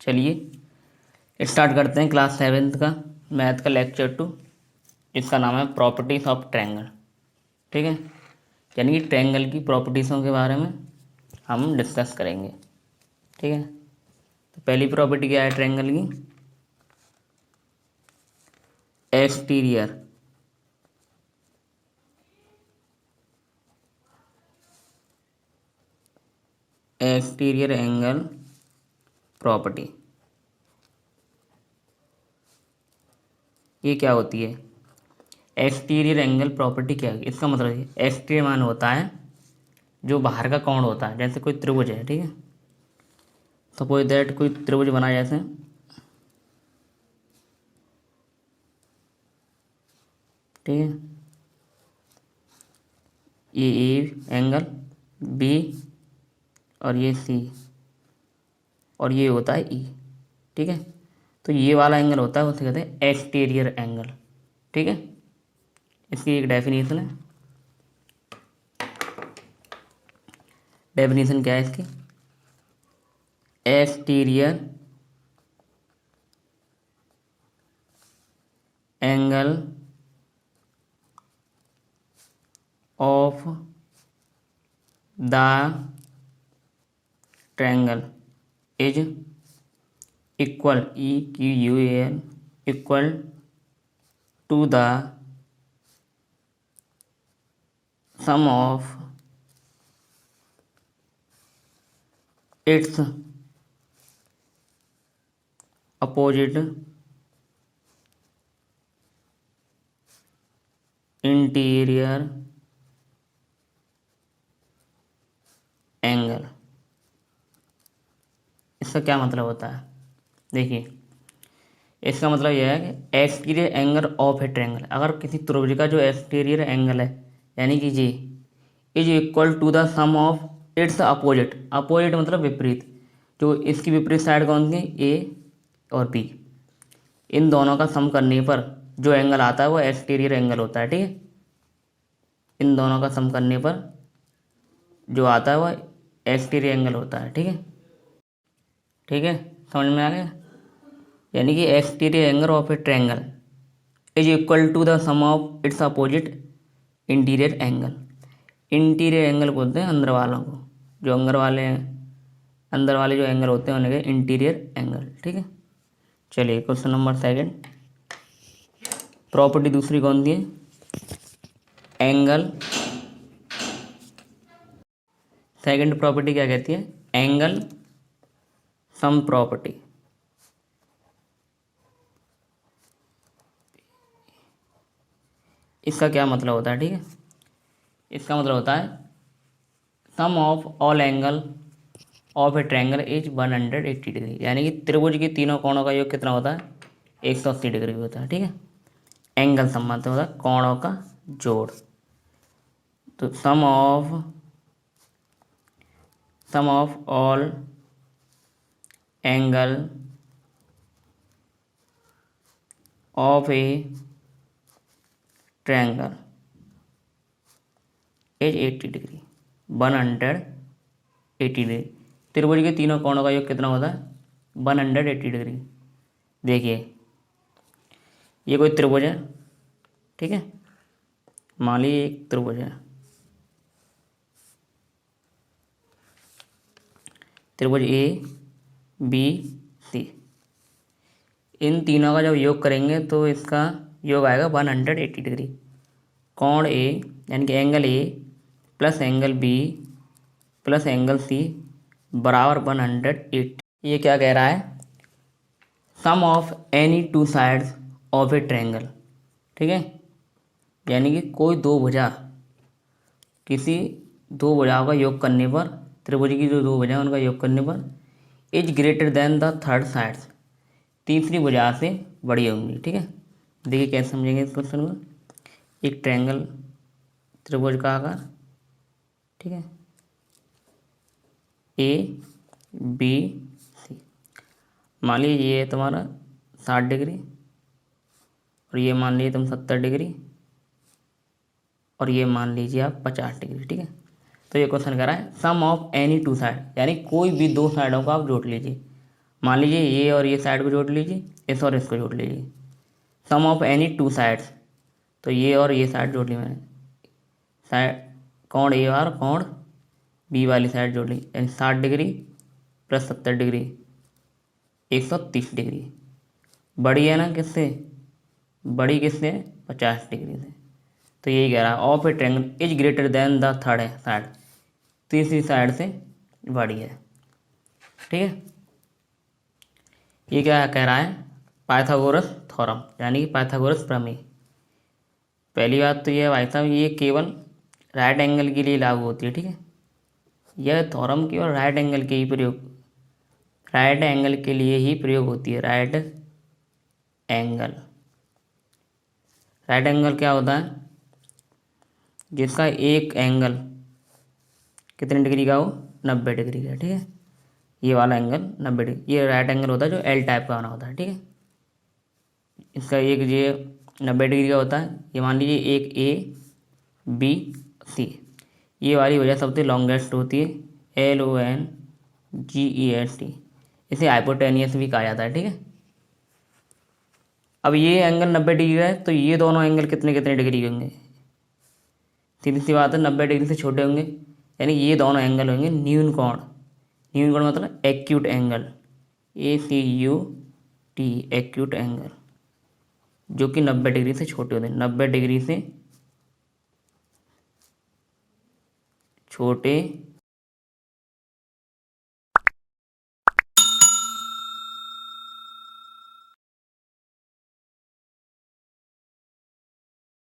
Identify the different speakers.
Speaker 1: चलिए स्टार्ट करते हैं क्लास 7th का मैथ का लेक्चर 2। इसका नाम है प्रॉपर्टीज ऑफ ट्रायंगल। ठीक है, यानी कि ट्रायंगल की प्रॉपर्टीज़ों के बारे में हम डिस्कस करेंगे। ठीक है, तो पहली प्रॉपर्टी क्या है ट्रायंगल की? Exterior angle property. ये क्या होती है? एक्सटीरियर एंगल प्रॉपर्टी क्या है? इसका मतलब है एक्सटीरियर मान होता है जो बाहर का कोण होता है। जैसे कोई त्रिभुज है, ठीक है, सपोज दैट कोई त्रिभुज बना जैसे ठीक है, ये ए एंगल बी और ये सी और ये होता है ई। ठीक है, तो ये वाला एंगल होता है उसे कहते हैं एक्सटीरियर एंगल। ठीक है, इसकी एक डेफिनेशन है। डेफिनेशन क्या है इसकी? Exterior angle of the triangle is equal EQUAL equal to the sum of its opposite interior angle. इसका क्या मतलब होता है? देखिए, इसका मतलब यह है कि exterior angle of a triangle, अगर किसी त्रिभुज का जो एक्सटीरियर एंगल है यानी कि G is equal to the sum of its opposite. Opposite मतलब विपरीत, जो इसकी विपरीत साइड कौन सी? ए और बी। इन दोनों का सम करने पर जो एंगल आता है वो एक्सटीरियर एंगल होता है। ठीक है, इन दोनों का सम करने पर जो आता है वह एक्सटीरियर एंगल होता है। ठीक है, ठीक है, समझ में आ गया? यानी कि exterior angle of a triangle is equal to the sum of its opposite interior angle. Interior angle बोलते हैं अंदर वालों को, जो अंदर वाले जो एंगल होते हैं उन्हें इंटीरियर एंगल। ठीक है, चलिए क्वेश्चन नंबर 2। प्रॉपर्टी दूसरी कौन सी है? एंगल। सेकंड प्रॉपर्टी क्या कहती है? Angle sum property. इसका क्या मतलब होता है? ठीक है, इसका मतलब होता है sum of all angle of a triangle is 180 degree. यानी कि त्रिभुज के तीनों कोणों का योग कितना होता है? 180 डिग्री होता है। ठीक है, एंगल सम मतलब होता है कोणों का जोड़। तो sum of all angle of a triangle is 80 degree, 180 degree. त्रिभुज के तीनों कोणों का योग कितना होता है? 180 डिग्री। देखिए, ये कोई त्रिभुज है, ठीक है, मान लीजिए एक त्रिभुज है, त्रिभुज ए बी सी। इन तीनों का जब योग करेंगे तो इसका योग आएगा 180 डिग्री। कोण ए यानी कि angle A plus angle B plus angle C बराबर 180। ये क्या कह रहा है? Sum of any two sides of a triangle. ठीक है, यानी कि कोई दो भुजा, किसी दो भुजाओं का योग करने पर, त्रिभुज की जो दो भुजा उनका योग करने पर is greater than the third sides, तीसरी भुजा से बड़ी होंगी। ठीक है, देखिए कैसे समझेंगे इस क्वेश्चन को। एक ट्रायंगल त्रिभुज का आकार, ठीक है, ए बी सी। मान लीजिए ये तुम्हारा 60 डिग्री और ये मान लीजिए तुम 70 डिग्री और ये मान लीजिए आप 50 डिग्री। ठीक है, तो ये क्वेश्चन कह रहा है sum of any to side, यानी कोई भी दो साइडों को आप जोड़ लीजिए। मान लीजिए ये और ये साइड को जोड़ लीजिए, इस और इसको जोड़ लीजिए, सम ऑफ एनी टू साइड्स, तो ये और ये साइड जोड़ ली मैंने, साइड कोण ए और कोण बी वाली साइड जोड़ ली, यानी 60 डिग्री प्लस 70 डिग्री 130 डिग्री। बड़ी है ना किससे, बड़ी किससे, 50 डिग्री से। तो यही कह रहा है of a triangle is greater than the third side, तीसरी साइड से बड़ी है। ठीक है, ये क्या कह रहा है, पाइथागोरस थ्योरम यानी कि पाइथागोरस प्रमेय। पहली बात तो ये है भाई साहब, ये केवल राइट एंगल के लिए लागू होती है। ठीक है, यह थ्योरम केवल राइट एंगल के ही प्रयोग, राइट एंगल के लिए ही प्रयोग होती है। राइट एंगल, राइट एंगल क्या होता है, जिसका एक एंगल कितने डिग्री का हो, 90 डिग्री का। ठीक है, ये वाला एंगल 90 डिग्री, ये राइट एंगल होता है जो एल टाइप का बना होता है। ठीक है, इसका एक ये 90 डिग्री का होता है। ये मान लीजिए एक ए बी सी, ये वाली वजह सबसे लॉन्गेस्ट होती है, LONGEST, इसे हाइपोटेनियस भी कहा जाता है। ठीक है, अब ये एंगल 90 डिग्री का है, तो ये दोनों एंगल कितने कितने डिग्री के होंगे, सीधी सी बात है, 90 डिग्री से छोटे होंगे, यानी ये दोनों एंगल होंगे न्यून कोण। न्यून कोण मतलब acute angle, ACUT, acute angle, जो कि 90 डिग्री से छोटे होते हैं, 90 डिग्री से छोटे